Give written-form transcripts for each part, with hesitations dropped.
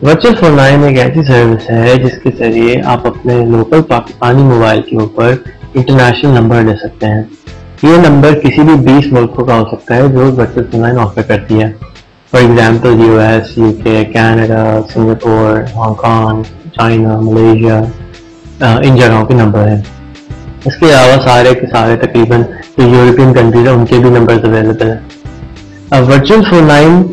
Virtual phone line एक ऐसी service है जिसके जरिए आप अपने लोकल पाकिस्तानी मोबाइल के ऊपर इंटरनेशनल नंबर ले सकते हैं। ये नंबर किसी भी 20 मुल्कों का हो सकता है जो वर्चुअल फोन लाइन ऑफर करती है। For example US, UK, Canada, Singapore, Hong Kong, China, Malaysia, इन जगहों के नंबर हैं। इसके अलावा सारे के सारे तकरीबन जो यूरोपियन कंट्रीज है उनके भी नंबर अवेलेबल है। वर्चुअल फोन लाइन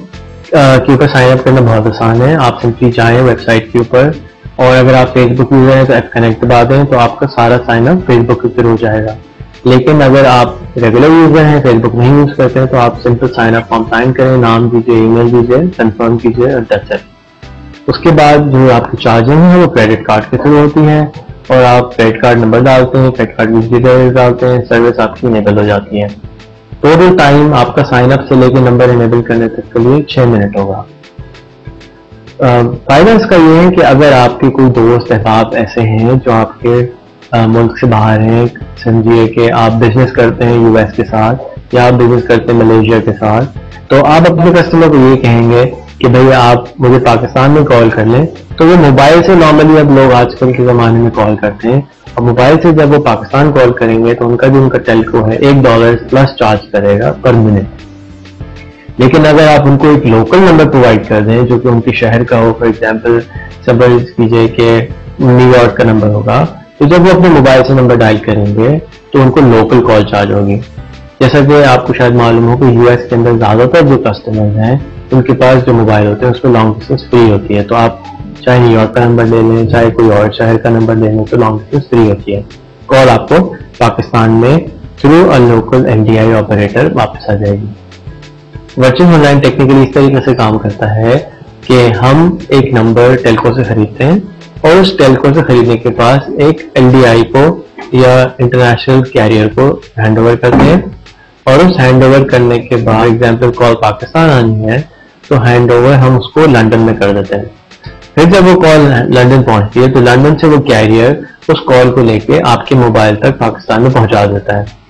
के ऊपर साइन अप करना बहुत आसान है। आप सिंपली जाएं वेबसाइट के ऊपर और अगर आप फेसबुक यूजर हैं तो ऐप कनेक्ट दबा दें तो आपका सारा साइन अप फेसबुक के ऊपर हो जाएगा। लेकिन अगर आप रेगुलर यूजर हैं, फेसबुक नहीं यूज करते हैं, तो आप simple sign up form sign करें, नाम दीजिए, ईमेल दीजिए, कंफर्म कीजिए और दैट्स इट। उसके बाद जो आपकी चार्जिंग है वो क्रेडिट कार्ड के थ्रू होती है और आप क्रेडिट कार्ड नंबर डालते हैं, क्रेडिट कार्ड की डिटेल्स डालते हैं, सर्विस आपकी इनेबल हो जाती है। टोटल टाइम आपका साइन अप से लेकर नंबर इनेबल करने तक के लिए 6 मिनट होगा। फायदा इसका ये है कि अगर आपके कोई दोस्त अहबाब ऐसे हैं जो आपके मुल्क से बाहर हैं, समझिए कि आप बिजनेस करते हैं यूएस के साथ या आप बिजनेस करते हैं मलेशिया के साथ, तो आप अपने कस्टमर को ये कहेंगे कि भाई आप मुझे पाकिस्तान में कॉल कर लें, तो वो मोबाइल से नॉर्मली अब लोग आजकल के ज़माने में कॉल करते हैं और मोबाइल से जब वो पाकिस्तान कॉल करेंगे तो उनका जो उनका टेल्को है $1 प्लस चार्ज करेगा पर मिनट। लेकिन अगर आप उनको एक लोकल नंबर प्रोवाइड कर दें जो कि उनके शहर का हो, फॉर एग्जांपल सपोज कीजिए कि न्यूयॉर्क का नंबर होगा, तो जब वो अपने मोबाइल से नंबर डायल करेंगे तो उनको लोकल कॉल चार्ज होगी। जैसा कि आपको शायद मालूम हो कि यूएस के अंदर ज्यादातर जो कस्टमर्स हैं उनके पास जो मोबाइल होते हैं उसमें लॉन्ग डिस्टेंस फ्री होती है। तो आप चाहे न्यूयॉर्क का नंबर ले लें, चाहे कोई और शहर का नंबर ले लें, तो लॉन्ग डिस्टेंस फ्री होती है। कॉल आपको पाकिस्तान में through a local NDI operator वापस आ जाएगी। वर्चुअल ऑनलाइन टेक्निकली इस तरीके से काम करता है कि हम एक नंबर टेलको से खरीदते हैं और उस टेलको से खरीदने के पास एक एलडीआई को या इंटरनेशनल कैरियर को हैंडओवर करते हैं और उस हैंडओवर करने के बाद एग्जांपल कॉल पाकिस्तान आनी है तो हैंडओवर हम उसको लंदन में कर देते हैं। फिर जब वो कॉल लंदन पहुंचती है तो लंदन से वो कैरियर उस कॉल को लेके आपके मोबाइल तक पाकिस्तान में पहुंचा देता है।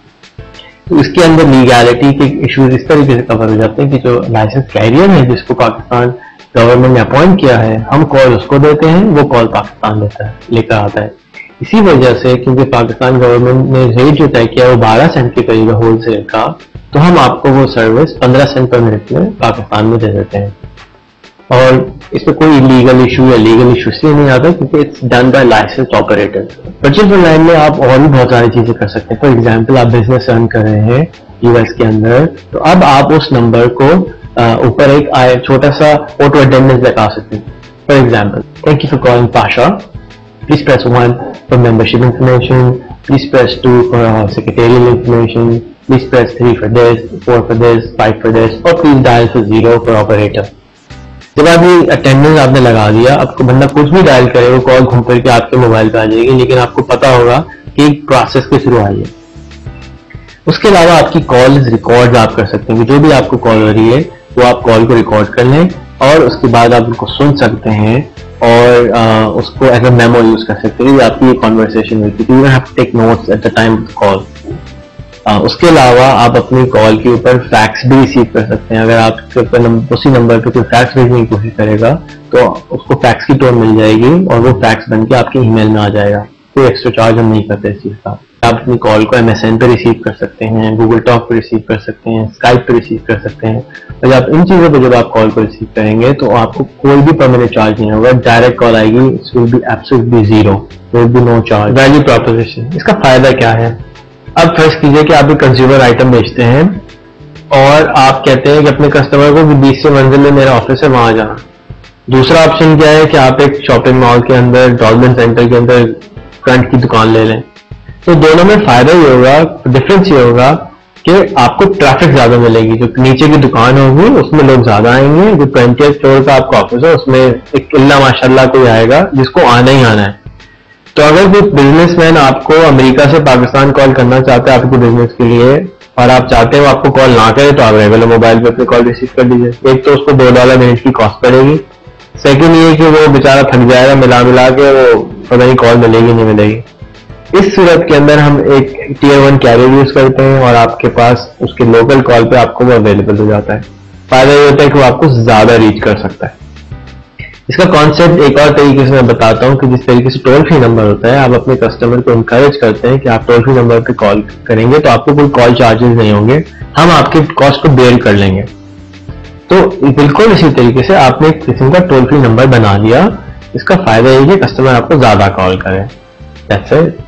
तो इसके अंदर लीगैलिटी के इश्यूज इस तरीके से कवर हो जाते हैं कि जो लाइसेंस कैरियर है जिसको पाकिस्तान गवर्नमेंट ने अपॉइंट किया है, हम कॉल उसको देते हैं, वो कॉल पाकिस्तान लेकर आता है। इसी वजह से क्योंकि पाकिस्तान गवर्नमेंट ने रेट जो तय किया वो 12 सेंट के करीब है होलसेल का, तो हम आपको वो सर्विस 15 सेंट पर मिनट में पाकिस्तान में दे देते हैं। और इसमें कोई इलीगल इशू या लीगल इशू से नहीं आता क्योंकि it's done by licence operator. Virtual online में आप और भी बहुत सारी चीजें कर सकते हैं। फॉर एग्जांपल आप बिजनेस रन कर रहे हैं यूएस के अंदर, तो अब आप उस नंबर को ऊपर एक छोटा सा ऑटो अटेंडेंस लगा सकते हैं। For example, thank you for calling Pasha, please press 1 for membership information, please press 2 for secretarial information, please press 3 for this, 4 for this, 5 for this और please dial for 0 for operator. जब आप ये attendance आपने लगा दिया, आपको बंदा कुछ भी डायल करे वो कॉल घूम करके आपके मोबाइल पे आ जाएगी, लेकिन आपको पता होगा कि एक प्रोसेस के थ्रू आई है। उसके अलावा आपकी कॉल रिकॉर्ड आप कर सकते हैं कि जो भी आपको कॉल हो रही है वो आप कॉल को रिकॉर्ड कर लें और उसके बाद आप उनको सुन सकते हैं और उसको एज अ मेमो यूज कर सकते हैं। आपकी कॉन्वर्सेशन हुई थी, you have to take notes at the time of the call. उसके अलावा आप अपनी कॉल के ऊपर फैक्स भी रिसीव कर सकते हैं। अगर आपके ऊपर उसी नंबर पे कोई फैक्स भेजने की कोशिश करेगा तो उसको फैक्स की टोन मिल जाएगी और वो फैक्स बन के आपके ईमेल में आ जाएगा। कोई एक्स्ट्रा चार्ज हम नहीं करते इस चीज का। आप अपनी कॉल को MSN पे रिसीव कर सकते हैं, गूगल टॉक पे रिसीव कर सकते हैं, स्काइप पे रिसीव कर सकते हैं। और आप इन चीजों पे जब आप कॉल को रिसीव करेंगे तो आपको कोई भी परमानेंट चार्ज नहीं होगा। डायरेक्ट कॉल आएगी, it will be absolutely zero, there will be no charge. Value proposition, इसका फायदा क्या है? अब फर्स्ट कीजिए कि आप एक कंज्यूमर आइटम बेचते हैं और आप कहते हैं कि अपने कस्टमर को कि 20 से मंजिल में मेरा ऑफिस है, वहां जाना। दूसरा ऑप्शन क्या है कि आप एक शॉपिंग मॉल के अंदर, डॉल्मेन सेंटर के अंदर फ्रंट की दुकान ले लें। तो दोनों में फायदा ये होगा, डिफरेंस ये होगा कि आपको ट्रैफिक ज्यादा मिलेगी। जो नीचे की दुकान होगी उसमें लोग ज्यादा आएंगे, जो 20th फ्लोर का आपका ऑफिस है उसमें एक इल्ला माशाल्लाह कोई आएगा जिसको आना ही आना है। तो अगर कोई बिजनेसमैन आपको अमेरिका से पाकिस्तान कॉल करना चाहते हैं आपके बिजनेस के लिए और आप चाहते हैं वो आपको कॉल ना करे, तो आप रेगुलर मोबाइल पे अपनी कॉल रिसीव कर लीजिए। एक तो उसको $2 मिनट की कॉस्ट पड़ेगी, सेकंड ये कि वो बेचारा थक जाएगा, मिला के वो पता नहीं कॉल मिलेगी नहीं मिलेगी। इस सूरत के अंदर हम एक Tier 1 कैरियर यूज करते हैं और आपके पास उसके लोकल कॉल पे आपको वो अवेलेबल हो जाता है। फायदा ये होता है कि वो आपको ज्यादा रीच कर सकता है। इसका कॉन्सेप्ट एक और तरीके से मैं बताता हूँ कि जिस तरीके से टोल फ्री नंबर होता है, आप अपने कस्टमर को इनकरेज करते हैं कि आप टोल फ्री नंबर पे कॉल करेंगे तो आपको कोई कॉल चार्जेस नहीं होंगे, हम आपके कॉस्ट को बेयर कर लेंगे। तो बिल्कुल इसी तरीके से आपने एक किस्म का टोल फ्री नंबर बना लिया। इसका फायदा ये है कि कस्टमर आपको ज्यादा कॉल करे। That's it.